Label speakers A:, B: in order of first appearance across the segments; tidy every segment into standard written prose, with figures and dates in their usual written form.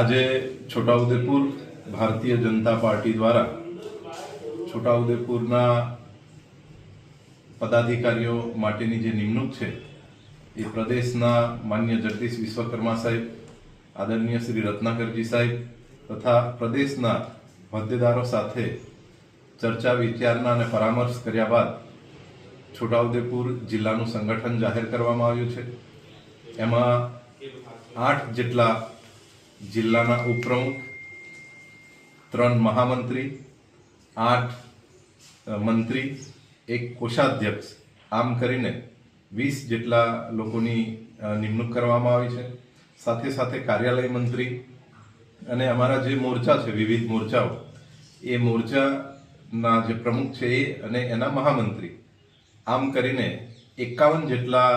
A: આજે છોટાઉદેપુર ભારતીય જનતા પાર્ટી દ્વારા છોટાઉદેપુરના પદાધિકારીઓ માટેની જે નિમણૂક છે એ પ્રદેશના માન્ય જગદીશ વિશ્વકર્મા સાહેબ, આદરણીય શ્રી રત્નાકરજી સાહેબ તથા પ્રદેશના હોદ્દેદારો સાથે ચર્ચા વિચારણા અને પરામર્શ કર્યા બાદ છોટાઉદેપુર જિલ્લાનું સંગઠન જાહેર કરવામાં આવ્યું છે। એમાં 8 જેટલા જિલ્લાના ઉપપ્રમુખ, 3 મહામંત્રી, 8 મંત્રી, 1 કોષાધ્યક્ષ, આમ કરીને 20 જેટલા લોકોની નિમણૂક કરવામાં આવી છે। સાથે સાથે કાર્યાલય મંત્રી અને અમારા જે મોરચા છે, વિવિધ મોરચાઓ, એ મોરચાના જે પ્રમુખ છે એ અને એના મહામંત્રી, આમ કરીને 51 જેટલા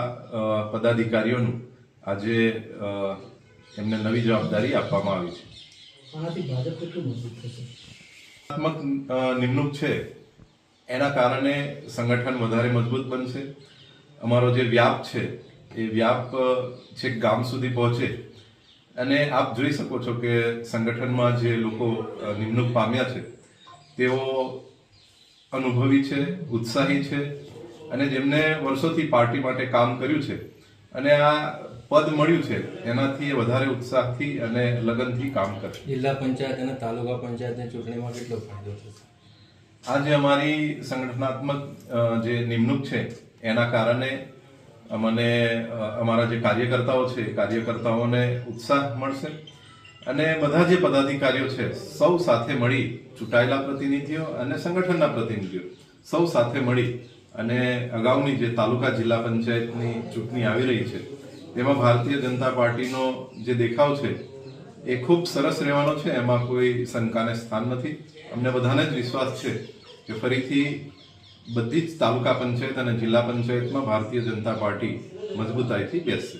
A: પદાધિકારીઓનું આજે એમને નવી જવાબદારી આપવામાં આવી છે।
B: આનાથી ભાજપ કેટલું મજબૂત થશે?
A: નિમણૂક છે એના કારણે સંગઠન વધારે મજબૂત બનશે। અમારો જે વ્યાપ છે એ વ્યાપ છેક ગામ સુધી પહોંચે અને આપ જોઈ શકો છો કે સંગઠનમાં જે લોકો નિમણૂક પામ્યા છે તેઓ અનુભવી છે, ઉત્સાહી છે અને જેમને વર્ષોથી પાર્ટી માટે કામ કર્યું છે અને આ પદ મળ્યું છે એનાથી વધારે ઉત્સાહથી અને લગનથી કામ કરશે।
C: જિલ્લા પંચાયત અને તાલુકા પંચાયતની ચૂંટણીમાં કેટલો ફાયદો થશે?
A: આજે અમારી સંગઠનાત્મક જે નિમણૂક છે એના કારણે અમને અમારા જે કાર્યકર્તાઓ છે કાર્યકર્તાઓને ઉત્સાહ મળશે અને બધા જે પદાધિકારીઓ છે સૌ સાથે મળી, ચૂંટાયેલા પ્રતિનિધિઓ અને સંગઠનના પ્રતિનિધિઓ સૌ સાથે મળી અને અગાઉની જે તાલુકા જિલ્લા પંચાયતની ચૂંટણી આવી રહી છે તેમાં ભારતીય જનતા પાર્ટીનો જે દેખાવ છે એ ખૂબ સરસ રહેવાનો છે। એમાં કોઈ શંકાને સ્થાન નથી। અમને બધાને જ વિશ્વાસ છે કે ફરીથી બધી જ તાલુકા પંચાયત અને જિલ્લા પંચાયતમાં ભારતીય જનતા પાર્ટી મજબૂતાઈથી બેસશે।